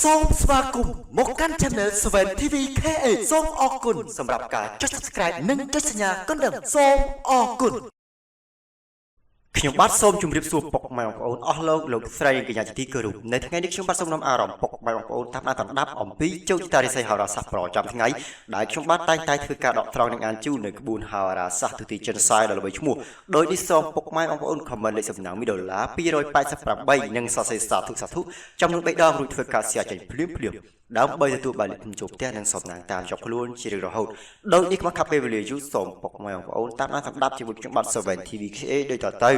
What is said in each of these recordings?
សូមស្វាគមន៍មកកាន់ Channel 7 TV KA សូមអរគុណសម្រាប់ការចុច Subscribe និងចុចសញ្ញាកណ្ដឹងសូមអរគុណខ្ញុំបាទសូមជម្រាបសួរពុកម៉ែបងប្អូនអស់លោកស្រីកញ្ញាជាទីគោរពនៅថ្ងៃនេះខ្ញុំបាទសូមនាំអារម្មណ៍ពុកម៉ែបងប្អូនតាមដានតាមដាប់អំពីជោគជតារិស័យហោរាសាស្ត្រប្រចាំថ្ងៃដែលខ្ញុំបាទតែងតែធ្វើការដកស្រង់និងអានជូននៅក្បួនហោរាសាស្ត្រទូទីចិនសាយដល់ល្បីឈ្មោះដោយនេះសូមពុកម៉ែបងប្អូន comment លេខសំណាង$288និងសរសេរសាធុចំនួន3ដងរួចធ្វើការ share ចេញភ្លាមដើម្បីទទួលបានលទ្ធភាពជួបផ្ទះនិងសំណាងតាមជាប់ខ្លួនជារៀងរហូតដោយនេះខ្ញុំខាប់ពេលវេលាយូរសូមពុកម៉ែបងប្អូនតាមដានសម្ដាប់ជាមួយខ្ញុំបាទ 7 TV KA ដូចតទៅ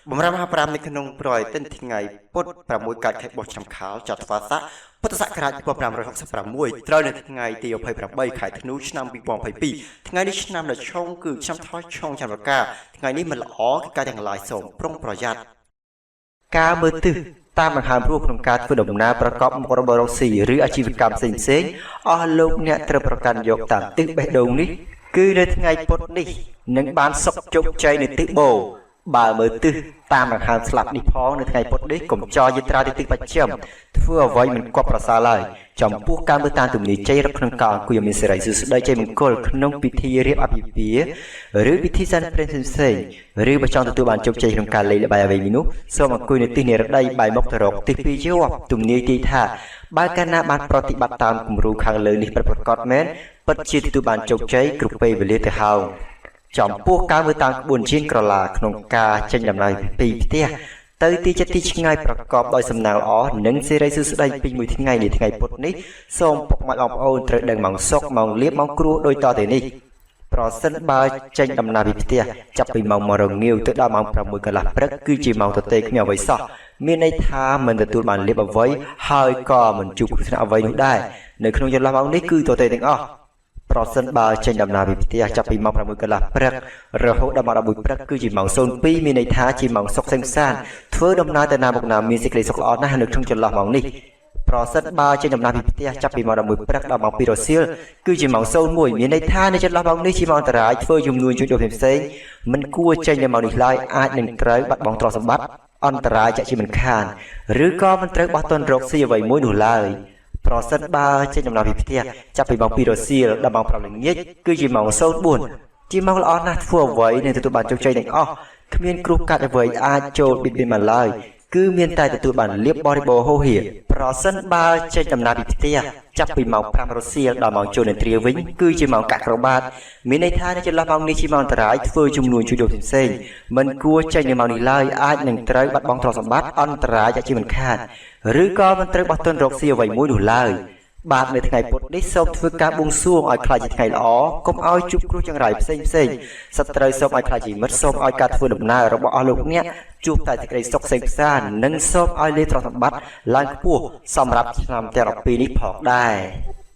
បំរើមហា5នៅក្នុងប្រយទិនថ្ងៃពុធ6កើតខែបោះឆ្នាំខាលចត្វាស័កពុទ្ធសករាជ2566ត្រូវនៅថ្ងៃទី28ខែធ្នូឆ្នាំ2022ថ្ងៃនេះឆ្នាំដ៏ឆុងគឺឆ្នាំថោះឆុងចន្ទរកាថ្ងៃនេះមិនល្អគឺការទាំងឡាយសូមប្រុងប្រយ័ត្នការមើលទិសតាមបង្ហាញព្រោះក្នុងការធ្វើដំណើរប្រកបមុខរបររកស៊ីឬអាជីវកម្មផ្សេងៗអស់លោកអ្នកត្រូវប្រកាន់យកតាមទិសបេះដូងនេះគឺនៅថ្ងៃពុធនេះនឹងបានសុខជោគជ័យនៅទិសបូរបើមើលទិសតាមបង្ហាញស្លាប់នេះផងនៅថ្ងៃពុធនេះកុំចោលយាត្រាទៅទិសបស្ចិមធ្វើអ្វីមិនគប់ប្រសើរឡើយចំពោះការមើលតាមទំនាយជ័យរកក្នុងការអង្គុយមានសេរីសុស្ដីជ័យមង្គលក្នុងពិធីរៀបអាពាហ៍ពិពាហ៍ឬពិធីសែនព្រេនផ្សេងៗឬបើចង់ទទួលបានជោគជ័យក្នុងការលេងល្បែងអ្វីមួយនោះសូមអង្គុយនៅទិសនិរដីបែរមុខទៅរកទិសពីរជាប់ទំនាយទីថាបើកាលណាបានប្រតិបត្តិតាមគំរូខាងលើនេះប្រកបមែនពិតជាទទួលបានជោគជ័យគ្រប់ពេលវេលាទៅហើយចំពោះការមើលតាមក្បួនជៀនក្រឡាក្នុងការចេញដំណើរពីផ្ទះទៅទីចិត្តទីឆ្ងាយប្រកបដោយសំណាងល្អនិងសេរីសុស្ដីពេញមួយថ្ងៃនៃថ្ងៃពុធនេះសូមពុកម៉ែបងប្អូនត្រូវដឹងម៉ោងសុកម៉ោងលៀបម៉ោងគ្រួដូចតទៅនេះប្រសិនបើចេញដំណើរពីផ្ទះចាប់ពីម៉ោង1រងាវទៅដល់ម៉ោង6កន្លះព្រឹកគឺជាម៉ោងទទេគ្មានអ្វីសោះមានន័យថាមិនទទួលបានលៀបអ្វីហើយក៏មិនជួបគ្រោះថ្នាក់អ្វីនោះដែរនៅក្នុងចន្លោះម៉ោងនេះគឺទទេទាំងអស់ប្រសិនបើចេញដំណើរពីផ្ទះចាប់ពីម៉ោង6កន្លះព្រឹករហូតដល់ម៉ោង11ព្រឹកគឺជាម៉ោង02មានន័យថាជាម៉ោងសុខសេងសានធ្វើដំណើរទៅណាមកណាមានសេចក្តីសុខល្អណាស់នៅក្នុងចន្លោះម៉ោងនេះប្រសិនបើចេញដំណើរពីផ្ទះចាប់ពីម៉ោង11ព្រឹកដល់ម៉ោង2រសៀលគឺជាម៉ោង01មានន័យថានៅចន្លោះម៉ោងនេះជាម៉ោងអន្តរាយធ្វើជំនួញជួយដល់ផ្សេងមិនគួរចេញនៅម៉ោងនេះឡើយអាចនឹងត្រូវបាត់បង់ទ្រព្យសម្បត្តិអន្តរាយចាក់ជាមិនខានឬក៏មិនត្រូវបោះទុនរកស៊ីអ្វីមួយនោះឡើយប្រសិនបើចេញដំណើរពីផ្ទះចាប់ពីម៉ោង2រសៀលដល់ម៉ោង5ល្ងាចគឺជាម៉ោង04ជាម៉ោងល្អណាស់ធ្វើអ្វីនឹងទទួលបានជោគជ័យទាំងអស់គ្មានគ្រោះកាត់អ្វីអាចចូលបៀតបៀនបានឡើយគឺមានតែទទួលបានលៀបបរិបូរហូរហៀប្រសិនបើចេញដំណើរពីផ្ទះចាប់ពីម៉ោង5រសៀលដល់ម៉ោងចូលនេត្រាវិញគឺជាម៉ោងកាក់ក្របាតមានន័យថានៅចន្លោះម៉ោងនេះជាម៉ោងអន្តរាយធ្វើជំនួញជួយដល់ផ្សេងមិនគួរចេញនៅម៉ោងនេះឡើយអាចនឹងត្រូវបាត់បង់ទ្រព្យសម្បត្តិអន្តរាយជាមិនខានឬក៏មិនត្រូវបោះទុនរកស៊ីអ្វីមួយនោះឡើយបាទនៅថ្ងៃពុធនេះសូមធ្វើការបួងសួងឲ្យខ្លាចជាថ្ងៃល្អកុំឲ្យជួបគ្រោះចង្រៃផ្សេងសត្រូវសូមឲ្យខ្លាចជាមិត្តសូមឲ្យការធ្វើដំណើររបស់អស់លោកអ្នកជួបតែសេចក្តីសុខសេងសាននិងសូមឲ្យលេខទ្រព្យសម្បត្តិឡើងខ្ពស់សម្រាប់ឆ្នាំទាំង12នេះផងដែរ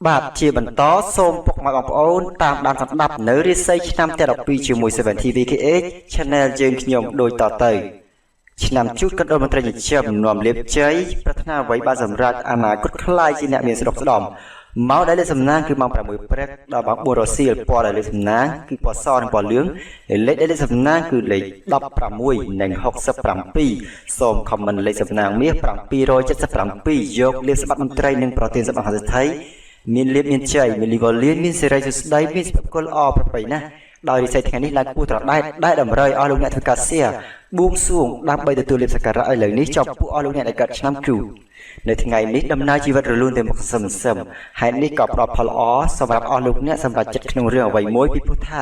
បាទជាបន្តសូមពុកម៉ែបងប្អូនតាមដានស្ដាប់នៅរាសីឆ្នាំទាំង12ជាមួយ7 TV KA Channel យើងខ្ញុំដូចតទៅឆ្នាំជូតក៏ដោយមន្ត្រីជាជានាំលៀបជ័យប្រាថ្នាអ្វីបានសម្រេចអនាគតខ្លាយជាអ្នកមានស្រុកស្ដំម៉ោងដែលលេខសំណាងគឺម៉ោង6ព្រឹកដល់ម៉ោង4រសៀលពណ៌ដែលលេខសំណាងគឺពណ៌សនិងពណ៌លឿងលេខដែលលេខសំណាងគឺលេខ16និង67សូមខមមិនលេខសំណាងមាស777យកលៀបសម្បត្តិមន្ត្រីនិងប្រធានសភាហត្ថីមានលៀបមានជ័យមានលីវលៀនមានសេរីសុស្ដីមានសុភគុណល្អប្រពៃណាស់ដោយរិស័យថ្ងៃនេះឡើងគួរត្រដែតដែលតម្រូវឲ្យលោកអ្នកធ្វើការសៀបួងសួងដើម្បីទទួលលាភសក្ការៈឥឡូវនេះចំពោះអស់លោកអ្នកដែលកើតឆ្នាំគ្រូនៅថ្ងៃនេះដំណើរជីវិតរលូនទៅមុខសឹមហេតុនេះក៏ផ្ដល់ផលល្អសម្រាប់អស់លោកអ្នកសម្រាប់ចិត្តក្នុងរឿងអ្វីមួយពីព្រោះថា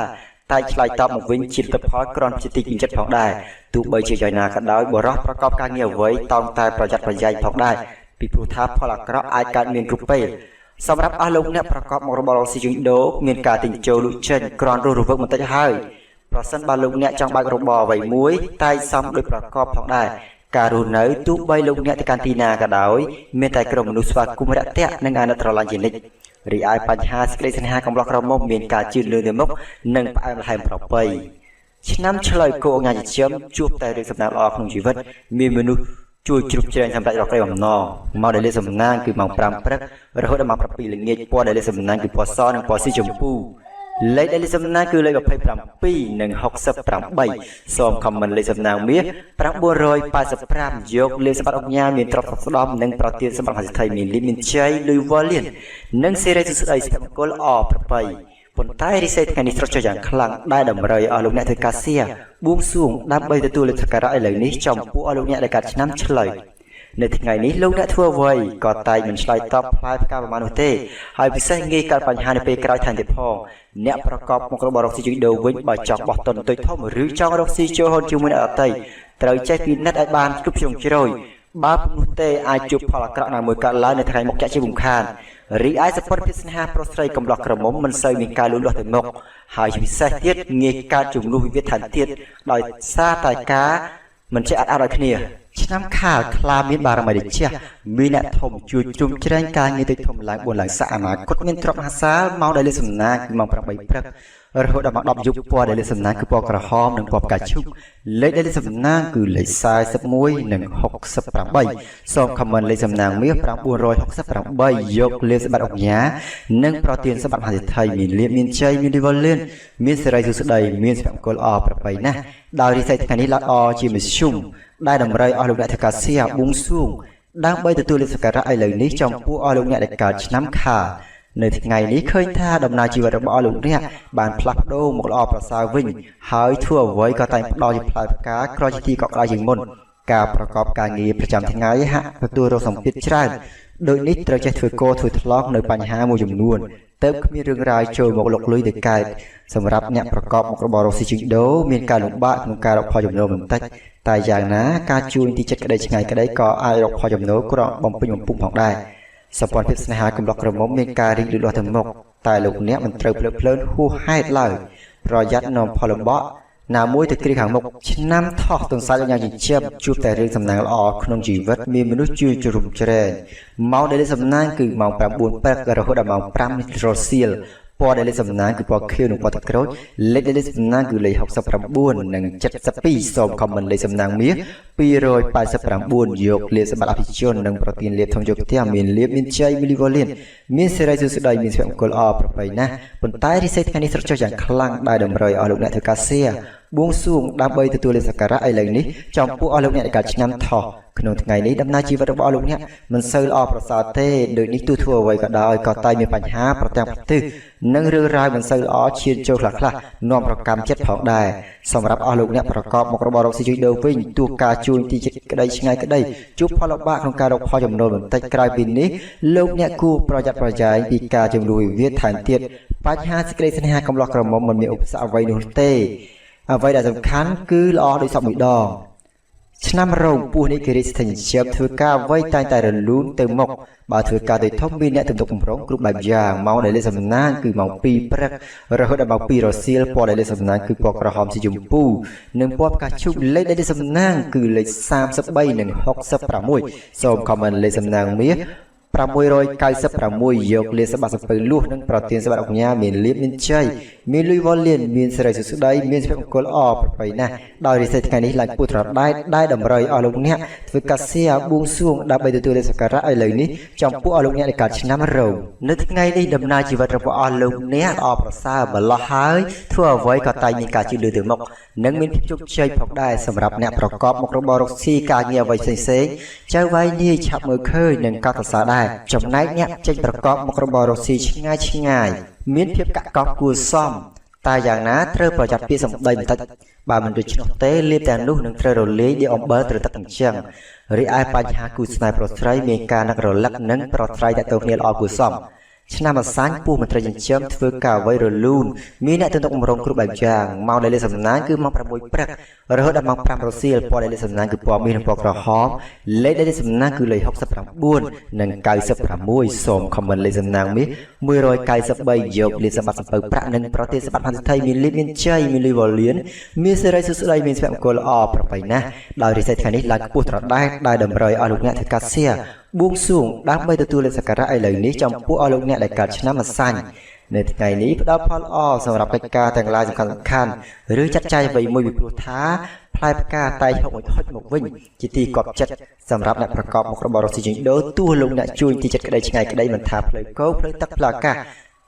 តែឆ្លើយតបមកវិញជាលទ្ធផលក្រនជាទីពេញចិត្តផងដែរទោះបីជាយ៉ាងណាក៏ដោយបរិះប្រកបការងារអ្វីតោងតែប្រយ័ត្នប្រយែងផងដែរពីព្រោះថាផលអាក្រក់អាចកើតមានគ្រប់ពេលសម្រាប់អស់លោកអ្នកប្រកបមុខរបររកស៊ីជួញដូរមានការទិញចូលលក់ចេញក្រនរស់រវើកបន្តិចហើយប្រសិនបើលោកអ្នកចង់បើករបរអ្វីមួយតែសំដោយប្រកបផងដែរការរស់នៅទោះបីលោកអ្នកទៅកាន់ទីណាក៏ដោយមានតែក្រុមមនុស្សស្វាគមន៍រាក់ទាក់និងអាណិតស្រឡាញ់ជានិច្ចរីឯបញ្ហាសេចក្តីសន្និហាកំឡោះក្រមុំមានការជឿនលឿនទៅមុខនិងផ្អែមល្ហែមប្រពៃឆ្នាំឆ្លើយគោអញ្ញាចិញ្ចឹមជួបតែរឿងសំណាងល្អក្នុងជីវិតមានមនុស្សជួយជ្រុបជ្រែងសម្រាប់រកក្តីបំណងម៉ោងដែលលេខសំណាងគឺម៉ោង5ព្រឹករហូតដល់ម៉ោង7ល្ងាចពណ៌ដែលលេខសំណាងគឺពណ៌សនិងពណ៌ស៊ីជម្ពូ លេខដែលលេខសំណាងគឺលេខ27និង68សូមខមមិនលេខសំណាងមាស985យកលេខសម្បត្តិអង្គញាមានទ្រព្យស្ដំនិងប្រទានសម្បត្តិហសិទ្ធិមានលីមានជ័យលុយវ៉ាលៀននិងសេរីសុស្ដីសុភមង្គលអប្របីប៉ុន្តែរិស័យថ្ងៃនេះស្រកចុះយ៉ាងខ្លាំងដែលតម្រូវឲ្យលោកអ្នកធ្វើការសៀបួងសួងដើម្បីទទួលលេខសក្ការៈឥឡូវនេះចំពោះឲ្យលោកអ្នកដែលកាត់ឆ្នាំឆ្លូវនៅថ្ងៃនេះលោកអ្នកធ្វើអ្វីក៏តែមិនឆ្លើយតបផ្លែផ្កាប្រមាណនោះទេហើយពិសេសងាយកើតបញ្ហានៅពេលក្រោយថែមទៀតផងអ្នកប្រកបមុខរបររកស៊ីជួយដូរវិញបើចង់បោះតុនទុយធំឬចង់រកស៊ីចូលហូតជាមួយអ្នកដទៃត្រូវចេះពិនិត្យឲ្យបានគ្រប់ជ្រុងជ្រោយបើនោះទេអាចជួបផលអាក្រក់ណាមួយកើតឡើងនៅថ្ងៃមុខចាក់ជារំខានរីឯសព្វភាពស្នេហាប្រុសស្រីកំឡោះក្រមុំមិនសូវមានការលូតលាស់ទៅមុខហើយពិសេសទៀតងាយកើតចំនួនវិវាទថែមទៀតដោយសារតែការមិនចេះអត់ឲ្យគ្នាឆ្នាំខាលខ្លាមានបារមីដូចជាមានអ្នកធំជួយជ្រុំជ្រែងការងារទៅធំឡើង4ឡើងសាអនាគតមានទ្រព្យមហាសាលម៉ោងដែលលេខសំណាងគឺម៉ោង8ព្រឹករហូតដល់ម៉ោង10យប់ពណ៌ដែលលេខសំណាងគឺពណ៌ក្រហមនិងពណ៌ផ្កាឈូកលេខដែលលេខសំណាងគឺលេខ41និង68សូមខមមិនលេខសំណាងមាស968យកលេខសម្បត្តិអង្គញានិងប្រទានសម្បត្តិមហាសិទ្ធិមានលៀបមានជ័យមានលីវលឿនមានសេរីសុស្ដីមានសុភមង្គលអប្របីណាស់ដោយរិស័យថ្ងៃនេះឡើងអជាមធ្យមដែលតម្រូវឲ្យលោកអ្នកធ្វើការសៀបួងសួងដើម្បីទទួលលេខសក្ការៈឥឡូវនេះចំពោះឲ្យលោកអ្នកដែលកើតឆ្នាំខាលនៅថ្ងៃនេះឃើញថាដំណើរជីវិតរបស់លោកអ្នកបានផ្លាស់ប្ដូរមកល្អប្រសើរវិញហើយធ្វើអ្វីក៏តែងផ្ដល់ជាផ្លែផ្កាក្រោយជាទីកក់ក្ដៅជាងមុនការប្រកបការងារប្រចាំថ្ងៃហាក់ទទួលរងសម្ពាធច្រើនដូចនេះត្រូវចេះធ្វើកោធ្វើថ្លង់នៅបញ្ហាមួយចំនួនទៅគ្មានរឿងរ៉ាវចូលមកលុកលុយទៅកើតសម្រាប់អ្នកប្រកបមុខរបររកស៊ីជីដូមានការលំបាកក្នុងការរកផលចំណូលបន្តិចតែយ៉ាងណាការជួញទីចិត្តក្តីឆ្ងាយក្តីក៏អាចរកផលចំណូលក្របំពេញបំពុំផងដែរសម្ព័ន្ធភាពស្នេហាកំឡុកក្រមុំមានការរីកលូតលាស់ទៅមុខតែលោកអ្នកមិនត្រូវភ្លើតភ្លើនហួសហេតុឡើយប្រយ័ត្ននាំផលលំបាកណាមួយទៅគ្រាខាងមុខឆ្នាំថោះទន្សាយយ៉ាងចិញ្ចឹមជួបតែរឿងសំណាងល្អក្នុងជីវិតមានមនុស្សជួយជ្រុំជ្រែងម៉ោងដែលលេខសំណាងគឺម៉ោង9ព្រឹករហូតដល់ម៉ោង5រសៀលពណ៌ដែលលេខសំណាងគឺពណ៌ខៀវនិងពណ៌ទឹកក្រូចលេខដែលលេខសំណាងគឺលេខ69និង72សូមខមមិនលេខសំណាងមាស289យកលេខសម្បត្តិអភិជននិងប្រទានលេខធំយកផ្ទះមានលេខមានជ័យមានលីវលៀនមានសេរីសុស្ដីមានសុភមង្គលអប្របីណាស់ប៉ុន្តែរិស័យថ្ងៃនេះស្រកចុះយ៉ាងខ្លាំងដែលតម្រូវឲ្យលោកអ្នកធ្វើការសៀបួងសួងដើម្បីទទួលលេខសក្ការៈឥឡូវនេះចំពោះឲ្យលោកអ្នកដែលកើតឆ្នាំថោះក្នុងថ្ងៃនេះដំណើរជីវិតរបស់លោកអ្នកមិនសូវល្អប្រសើរទេដូចនេះទោះធ្វើអ្វីក៏ដោយក៏តែមានបញ្ហាប្រទាំងប្រទិសនិងរឿងរ៉ាវមិនសូវល្អឈានចូលខ្លះនាំប្រកម្មចិត្តផងដែរសម្រាប់អស់លោកអ្នកប្រកបមុខរបររកស៊ីជួយដូរវិញទោះការជួញទីចិត្តក្តីឆ្ងាយក្តីជួបផលលំបាកក្នុងការរកផលចំណូលបន្តិចក្រៅពីនេះលោកអ្នកគួរប្រយ័ត្នប្រយែងពីការជំនួយវិវាទថែមទៀតបញ្ហាសេចក្តីស្នេហាកំឡោះក្រមុំមិនមានឧបសគ្គអ្វីនោះទេអ្វីដែលសំខាន់គឺល្អដោយសពមួយដងឆ្នាំរោងពស់នេះគេរីកស្ថិតជាប់ធ្វើការអ្វីតែងតែរលូនទៅមុខបើធ្វើការទៅធំមានអ្នកទំនុកបំរុងគ្រប់បែបយ៉ាងម៉ោងដែលលេខសំណាងគឺម៉ោង2ព្រឹករហូតដល់ម៉ោង2រសៀលពណ៌ដែលលេខសំណាងគឺពណ៌ក្រហមสีជម្ពូនិងពណ៌ផ្កាឈូកលេខដែលលេខសំណាងគឺលេខ33និង66សូមខមមិនលេខសំណាងមាស696យកលេខសម្បត្តិសំពៅលួសនិងប្រទានសម្បត្តិអង្គញាមានលៀបមានជ័យមានលុយវ៉ាលៀនមានសេរីសុស្ដីមានសុភមង្គលអប្របីណាស់ដោយរិស័យថ្ងៃនេះឡើងពុះត្រដែតដែលតម្រូវឲ្យលោកអ្នកធ្វើកាសៀបួងសួងដើម្បីទទួលលេខសក្ការៈឥឡូវនេះចំពោះឲ្យលោកអ្នកដែលកើតឆ្នាំរោងនៅថ្ងៃនេះដំណើរជីវិតរបស់អស់លោកអ្នកល្អប្រសើរម្លោះហើយធ្វើអ្វីក៏តែមានការជឿលើទៅមុខនិងមានភាពជោគជ័យផងដែរសម្រាប់អ្នកប្រកបមុខរបររកស៊ីការងារអ្វីផ្សេងៗចៅវាយនាយឆាប់មើលឃើញនិងកត់សរសើរដែរចំណែកអ្នកចេញប្រកបមុខរបររកស៊ីឆ្ងាយមានភាពកាក់កោគួរសមតែយ៉ាងណាត្រូវប្រយ័ត្នពាក្យសម្ដីបន្តិចបើមិនដូច្នោះទេលាបទាំងនោះនឹងត្រូវរលាយដោយអំបិលត្រូវទឹកអញ្ចឹងរីឯបញ្ហាគូស្នេហ៍ប្រុសស្រីមានការនឹករលឹកនិងប្រត្រៃតាក់ទងគ្នាល្អគួរសមឆ្នាំអាសាញ់ពស់មន្ត្រីចិញ្ចឹមធ្វើការអ្វីរលូនមានអ្នកទៅទុកបំរុងគ្រប់បែបយ៉ាងម៉ោងដែលលេខសំណាងគឺម៉ោង6ព្រឹករហូតដល់ម៉ោង5រសៀលពណ៌ដែលលេខសំណាងគឺពណ៌មាសនិងពណ៌ក្រហមលេខដែលលេខសំណាងគឺលេខ69និង96សូមខមមិនលេខសំណាងមាស193យកលេខសម្បត្តិសំពៅប្រាក់និងប្រទេសសម្បត្តិផាន់ថៃមានលៀបមានជ័យមានលីវ៉ាលៀនមានសេរីសុស្ដីមានសុភមង្គលអប្របីណាស់ដោយរិស័យថ្ងៃនេះឡើងខ្ពស់ត្រដែតដែលតម្រូវឲ្យលោកអ្នកធ្វើការសៀបួងសួងដើម្បីទទួលលេខសក្ការៈឥឡូវនេះចំពោះឲ្យលោកអ្នកដែលកើតឆ្នាំអាសាញ់នៅថ្ងៃនេះផ្ដល់ផលល្អសម្រាប់កិច្ចការទាំងឡាយសំខាន់ឬចាត់ចែងអ្វីមួយពីព្រោះថាផ្លែផ្កាតែហុកមកវិញជាទីគាប់ចិត្តសម្រាប់អ្នកប្រកបមុខរបររកស៊ីជួញដូរទោះលោកអ្នកជួញទីចិត្តក្តីឆ្ងាយក្តីមិនថាផ្លូវគោកផ្លូវទឹកផ្លូវអាកាស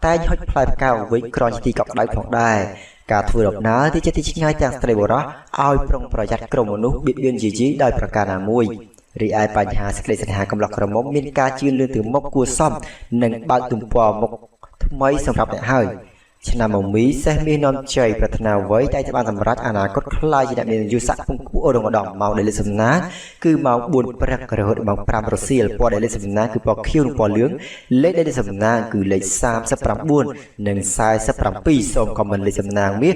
តែហុចផ្លែផ្កាវិញក្រញទីកក់ដៅផងដែរការធ្វើដំណើរទីចិត្តទីឆ្ងាយទាំងស្ត្រីបុរសឲ្យប្រុងប្រយ័ត្នក្រុមមនុស្សបៀតបៀនយាយីដោយប្រការណាមួយរីឯបញ្ហាសេចក្តីសន្និហាកំឡុងក្រមុំមានការជឿនលឿនទៅមុខគួរសមនិងបើកទំព័រមុខថ្មីសម្រាប់អ្នកហើយឆ្នាំមមីសេះមាននាំជ័យប្រាថ្នាអ្វីតែបានសម្រេចអនាគតខ្លាយជាអ្នកមានអាយុស័ក្តិពងខ្ពស់អូរម្ដងម៉ោងដែលលេខសំណាងគឺម៉ោង4ព្រឹករហូតដល់ម៉ោង5រសៀលពណ៌ដែលលេខសំណាងគឺពណ៌ខៀវនិងពណ៌លឿងលេខដែលលេខសំណាងគឺលេខ39និង47សូមខមមិនលេខសំណាងមាស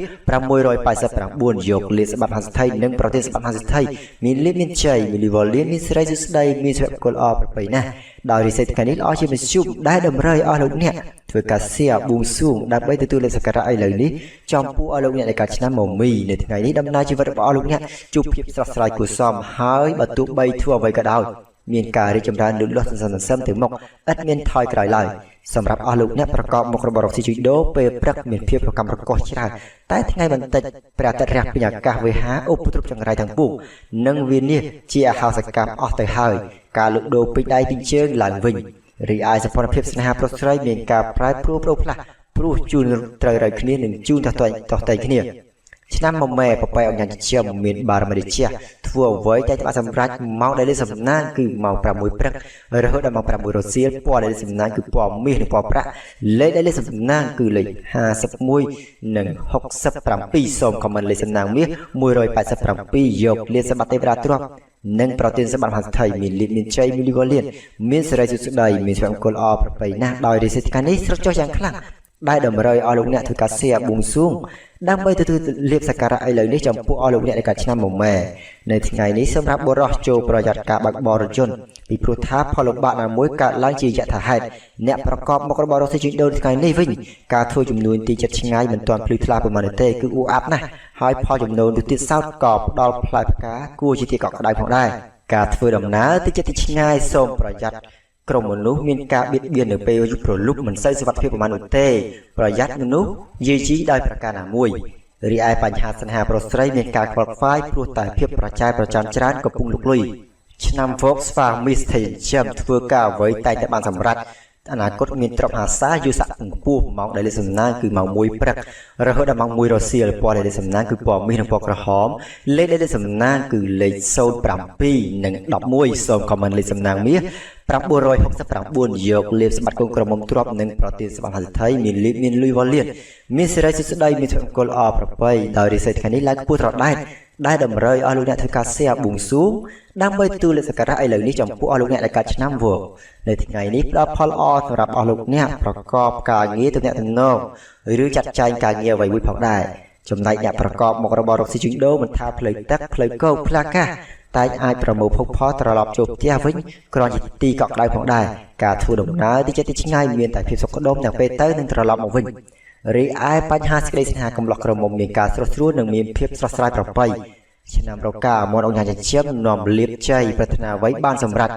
689យកលេខសម្បត្តិហាសិទ្ធិនិងប្រទេសសម្បត្តិហាសិទ្ធិមានលេខមានជ័យមានលីវលៀនមានសេរីសុស្ដីមានសុភមង្គលអប្រពៃណាស់ដោយរិស័យថ្ងៃនេះល្អជាមជ្ឈុំដែលតម្រូវឲ្យអស់លោកអ្នកធ្វើការសៀបួងសួងដើម្បីទទួលលេខសក្ការៈឥឡូវនេះចំពោះអស់លោកអ្នកនៃការឆ្នាំមមីនៅថ្ងៃនេះដំណើរជីវិតរបស់អស់លោកអ្នកជួបភាពស្រស់ស្រាយគួរសមហើយបើទោះបីធ្វើអ្វីក៏ដោយមានការរីកចម្រើនលូតលាស់សន្សំទៅមុខឥតមានថយក្រោយឡើយសម្រាប់អស់លោកអ្នកប្រកបមុខរបររកស៊ីជួញដូរពេលព្រឹកមានភាពប្រកម្មប្រកោសច្រើនតែថ្ងៃបន្តិចព្រះអាទិត្យរះពេញអាកាសវេហាឧបទ្រពចង្រៃទាំងពួងនិងវានេះជាអាហារសកម្មអស់ទៅហើយការលក់ដូរពេញដៃពេញជើងឡើងវិញរីឯសកម្មភាពស្នេហាប្រុសស្រីមានការប្រែប្រួលប្រូផ្លាស់ព្រោះជួនត្រូវរយគ្នានិងជួនតោះតែគ្នាឆ្នាំមមែប្របែអញ្ញាជាមានបារមីរិជាធ្វើអ្វីតែច្បាស់សម្រាប់ម៉ោងដែលលេខសំណាងគឺម៉ោង6ព្រឹករហូតដល់ម៉ោង6រសៀលពណ៌ដែលលេខសំណាងគឺពណ៌មាសនិងពណ៌ប្រាក់លេខដែលលេខសំណាងគឺលេខ51និង67សូមខមមិនលេខសំណាងមាស187យកលេខសម្បត្តិទេវតាទ្រព្យនិងប្រទានសម្បត្តិមហាស្ថិមានលៀនមានជ័យមានលីវលៀនមានសេរីសុស្ដីមានសុភមង្គលអប្រពៃណាស់ដោយរិស័យថ្ងៃនេះស្រកចុះយ៉ាងខ្លាំងដែលតម្រូវឲ្យលោកអ្នកធ្វើការសៀបួងសួងដើម្បីទទួលលាភសក្ការៈឥឡូវនេះចំពោះអស់លោកអ្នកនៃការឆ្នាំមមែនៅថ្ងៃនេះសម្រាប់បុរសចូលប្រយ័ត្នការបើកបររថយន្តពីព្រោះថាផលលំបាកណាមួយកើតឡើងជាយថាហេតុអ្នកប្រកបមុខរបររកស៊ីជួញដូរថ្ងៃនេះវិញការធ្វើចំនួនទីចិត្តឆ្ងាយមិនទាន់ភ្លឺថ្លាប៉ុន្មានទេគឺអ៊ូអាប់ណាស់ហើយផលចំណូលទៅទៀតសោតក៏ផ្ដល់ផ្លែផ្កាគួរជាទីកក់ក្ដៅផងដែរការធ្វើដំណើរទីចិត្តទីឆ្ងាយសូមប្រយ័ត្នក្រុមមនុស្សមានការបៀតបៀននៅពេលយប់ព្រលឹមមិនសូវសុវត្ថិភាពប៉ុន្មាននោះទេប្រយ័ត្នមនុស្សយាយីដោយប្រការណាមួយរីឯបញ្ហាស្នេហាប្រុសស្រីមានការខ្វល់ខ្វាយព្រោះតែភាពប្រចែប្រចាំច្រើនកំពុងលុកលុយឆ្នាំ Volkswagen Mustang ធ្វើការអ្វីតែបានសម្រេចអនាគតមានទ្រព្យអាសាយុស័ក្តិខ្ពស់ម៉ោងដែលលេខសំណាងគឺម៉ោង1ព្រឹករហូតដល់ម៉ោង1រសៀលពណ៌ដែលលេខសំណាងគឺពណ៌មាសនិងពណ៌ក្រហមលេខដែលលេខសំណាងគឺលេខ07និង11សូមខមមិនលេខសំណាងមាស969យកលេខសម្បត្តិកូនក្រមុំទ្រព្យនិងប្រទានសម្បត្តិហាសិទ្ធិមានលេខមានលុយវ៉ាលៀនមានសេរីសុស្ដីមានសុភមង្គលអប្រពៃដោយរិស័យថ្ងៃនេះឡើងខ្ពស់ត្រដែតដែលតម្រូវឲ្យលោកអ្នកធ្វើការសៀបួងសួងដើម្បីទទួលលេខសក្ការៈឥឡូវនេះចំពោះអស់លោកអ្នកដែលកើតឆ្នាំវកនៅថ្ងៃនេះផ្ដល់ផលល្អសម្រាប់អស់លោកអ្នកប្រកបការងារទំនាក់ទំនងឬចាត់ចែងការងារអ្វីមួយផងដែរចំណែកអ្នកប្រកបមុខរបររកស៊ីជួញដូរមិនថាផ្លូវទឹកផ្លូវគោកផ្លូវអាកាសតែអាចប្រមូលភោគផលត្រឡប់ចូលផ្ទះវិញគ្រាន់ជាទីកក់ក្ដៅផងដែរការធ្វើដំណើរទីចិត្តទីឆ្ងាយមានតែភាពសុខដុមទាំងពេលទៅនិងត្រឡប់មកវិញរីឯបញ្ហាសេចក្តីស្នេហាកំឡោះក្រមុំមានការស្រស់ស្រួលនិងមានភាពស្រស់ស្រាយប្រពៃឆ្នាំរកាមនអង្គញាចិញ្ចឹមនាំលៀបជ័យប្រាថ្នាអ្វីបានសម្រេច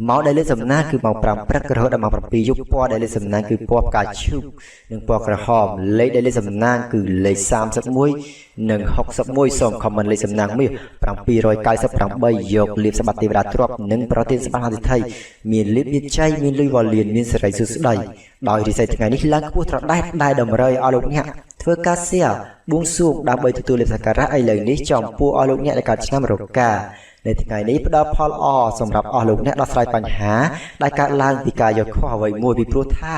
ម៉ោងដែលលេខសំណាងគឺម៉ោង5ព្រឹករហូតដល់ម៉ោង7យប់ពណ៌ដែលលេខសំណាងគឺពណ៌ផ្កាឈូកនិងពណ៌ក្រហមលេខដែលលេខសំណាងគឺលេខ31និង61សូមខមមិនលេខសំណាងមាស798យកលៀបសម្បត្តិទេវតាទ្រព្យនិងប្រទានសម្បត្តិហាសិទ្ធិមានលៀបមានជ័យមានលុយវ៉ាលៀនមានសេរីសុស្ដីដោយរិស័យថ្ងៃនេះឡើងខ្ពស់ត្រដែតដែលតម្រូវឲ្យលោកអ្នកធ្វើការសៀបួងសួងដើម្បីទទួលលេខសក្ការៈឥឡូវនេះចំពោះអស់លោកអ្នកដែលកើតឆ្នាំរកានៅថ្ងៃនេះផ្ដល់ផលល្អសម្រាប់អស់លោកអ្នកដោះស្រាយបញ្ហាដែលកើតឡើងពីការយកខុសអ្វីមួយពីព្រោះថា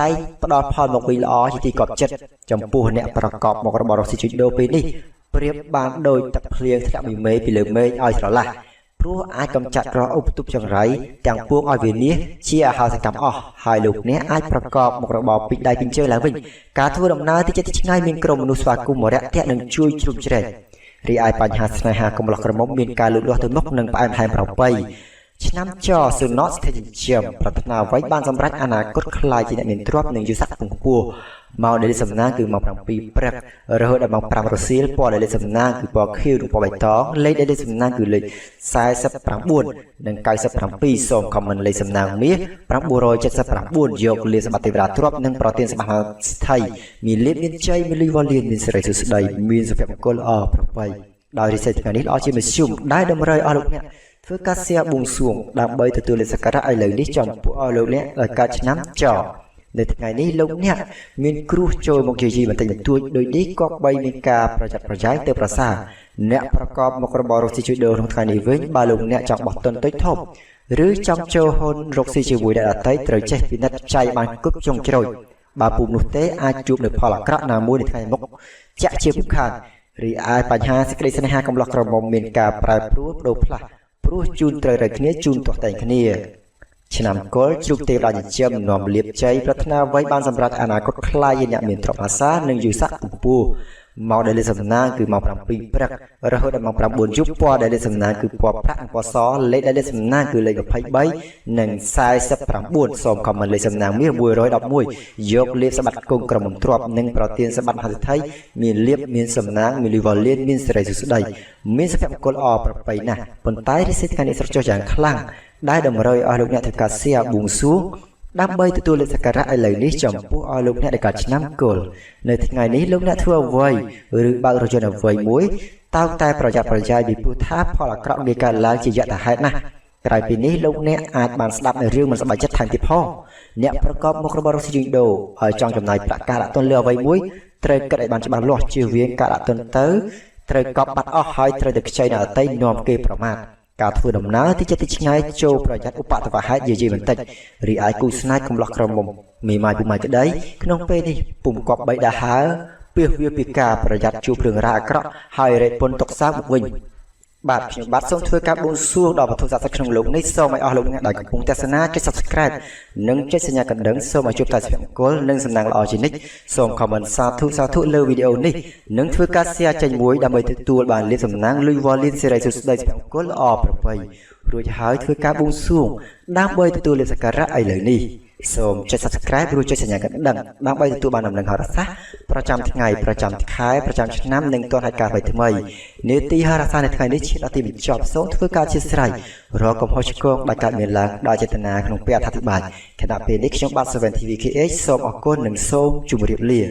តែផ្ដល់ផលមកវិញល្អជាទីកប់ចិត្តចំពោះអ្នកប្រកបមុខរបររកស៊ីជួញដូរពេលនេះប្រៀបបានដូចទឹកភ្លៀងធ្លាក់ពីមេឃពីលើមេឃឲ្យស្រឡះព្រោះអាចកម្ចាត់រាល់ឧបទ្រពចង្រៃទាំងពួងឲ្យវានេះជាអាហារសកម្មអស់ហើយលោកអ្នកអាចប្រកបមុខរបរពីដៃពីជើងឡើងវិញការធ្វើដំណើរទីចិត្តឆ្ងាយមានក្រុមមនុស្សស្វាគមន៍មរៈតាក់នឹងជួយជ្រោមជ្រែងរីឯបញ្ហាស្នេហាកំឡោះក្រមុំមានការលូតលាស់ទៅមុខនិងផ្អែមល្ហែមប្រពៃឆ្នាំចសុណតស្ថិតជាប្រាថ្នាអ្វីបានសម្រេចអនាគតខ្លាយជាអ្នកមានទ្រព្យនិងយុស័ក្តិខ្ពស់ម៉ោងដែលលេខសំណាងគឺម៉ោង7ព្រឹករហូតដល់ម៉ោង5រសៀលពណ៌ដែលលេខសំណាងគឺពណ៌ខៀវនិងពណ៌បៃតងលេខដែលលេខសំណាងគឺលេខ49និង97សូមខមមិនលេខសំណាងមាស979យកលេខសម្បត្តិទេវតាទ្រព្យនិងប្រទានសម្បត្តិស្ថិមានលេខមានជ័យមានលុយវ៉ាលៀនមានសេរីសុស្ដីមានសុភមង្គលអប្រពៃដោយរិស័យថ្ងៃនេះល្អជាមធ្យមដែលតម្រូវឲ្យលោកអ្នកធ្វើការសៀបួងសួងដើម្បីទទួលលេខសក្ការៈឥឡូវនេះចំពោះអស់លោកអ្នកដែលកើតឆ្នាំច ในថ្ងៃនេះលោកអ្នកមានគ្រោះចូលមកជាយីបន្តិចបន្តួចដោយនេះក៏បីមានការប្រយ័ត្នប្រយែងទៅប្រសើរអ្នកប្រកបមុខរបររកស៊ីជួញដូរក្នុងថ្ងៃនេះវិញបើលោកអ្នកចង់បោះទុនតិចធំឬចង់ចូលហ៊ុនរកស៊ីជាមួយអ្នកដទៃត្រូវចេះពិនិត្យចៃបានគប់ចុងជ្រោយបើពុំនោះទេអាចជួបនៅផលអាក្រក់ណាមួយនៅថ្ងៃមុខចាក់ជាពុកខានរីឯបញ្ហាសេចក្តីស្នេហាកំឡោះក្រមុំមានការប្រែប្រួលប្ដូរផ្លាស់ព្រោះជូនត្រូវរកគ្នាជូនទាស់តែងគ្នាឆ្នាំកុលជ្រូកទេវតាចិញ្ចឹមនាំលៀបជ័យប្រាថ្នាអ្វីបានសម្រាប់អនាគតខ្លាយជាអ្នកមានទ្រព្យអាសានិងយុស័ក្តិកម្ពុជាមកដែលលេខសំណាងគឺម៉ោង7ព្រឹករហូតដល់ម៉ោង9យប់ពណ៌ដែលលេខសំណាងគឺពណ៌ប្រាក់និងពណ៌សលេខដែលលេខសំណាងគឺលេខ23និង49សូមខមមិនលេខសំណាងមាន111យកលេខសម្បត្តិគង់ក្រមុំទ្របនិងប្រទានសម្បត្តិមហាសិទ្ធិមានលេខមានសំណាងមានលីវលៀនមានសេរីសុស្ដីមានសុភមង្គលអប្រប្រៃណាស់ប៉ុន្តែរិទ្ធិថ្ងៃនេះស្រចចុះយ៉ាងខ្លាំងដែលតម្រូវឲ្យលោកអ្នកធ្វើការសៀបួងសួងដើម្បីទទួលលេខសក្ការៈឥឡូវនេះចំពោះឲ្យលោកអ្នកដែលកើតឆ្នាំគល់នៅថ្ងៃនេះលោកអ្នកធ្វើអ្វីឬបើករថយន្តអ្វីមួយតើតែប្រយ័ត្នប្រយែងពីព្រោះថាផលអាក្រក់ងាយកើតឡើងជាយថាហេតុណាស់ក្រៅពីនេះលោកអ្នកអាចបានស្ដាប់នៅរឿងមិនសប្បាយចិត្តថែមទៀតផងអ្នកប្រកបមុខរបររកស៊ីជួញដូរឲ្យចង់ចំណាយប្រាក់ការដាក់ទុនលើអ្វីមួយត្រូវគិតឲ្យបានច្បាស់លាស់ជៀសវាងការដាក់ទុនទៅត្រូវកប់បាត់អស់ហើយត្រូវទៅខ្ចីនៅអតីតនាំគេប្រមាថការធ្វើដំណើរទីចិត្តទីឆ្ងាយចូលប្រយ័ត្នឧបទ្ទវហេតុយាយីបន្តិចរីឯគូស្នេហ៍កំឡោះក្រមុំមីម៉ាយពុំម៉ាយក្តីក្នុងពេលនេះពុំគប់បីដាហើពីវាពីការប្រយ័ត្នជួបរឿងរ៉ាវអាក្រក់ហើយរែកពុនទុកសោមកវិញបាទខ្ញុំបាទសូមធ្វើការបួងសួងដល់វត្ថុស័ក្តិសិទ្ធិក្នុងលោកនេះសូមឲ្យអស់លោកអ្នកដែលកំពុងទស្សនាចុច Subscribe និងចុចសញ្ញាកណ្ដឹងសូមឲ្យជួបតែសុភមង្គលនិងសំណាងល្អជានិច្ចសូម Comment សាធុលើវីដេអូនេះនិងធ្វើការ Share ចេញមួយដើម្បីទទួលបានលាភសំណាងលុយវ៉ាលីនសេរីសុស្ដីសុភមង្គលល្អប្រពៃរួចហើយធ្វើការបួងសួងដើម្បីទទួលលាភសក្ការៈឥឡូវនេះសូមចុច Subscribe រួចចុចសញ្ញាកណ្ដឹងដើម្បីទទួលបានដំណឹងហោរាសាស្ត្រប្រចាំថ្ងៃប្រចាំខែប្រចាំឆ្នាំនិងទាន់ហេតុការណ៍ថ្មីនាទីហោរាសាស្ត្រនៅថ្ងៃនេះឈានដល់ទីបញ្ចប់សូមធ្វើការអធិស្ឋានរកកំហុសឆ្គងដែលកើតមានឡើងដោយចេតនាក្នុងពេលអធិប្បាយខណៈពេលនេះខ្ញុំបាទ 7TV KH សូមអរគុណនិងសូមជម្រាបលា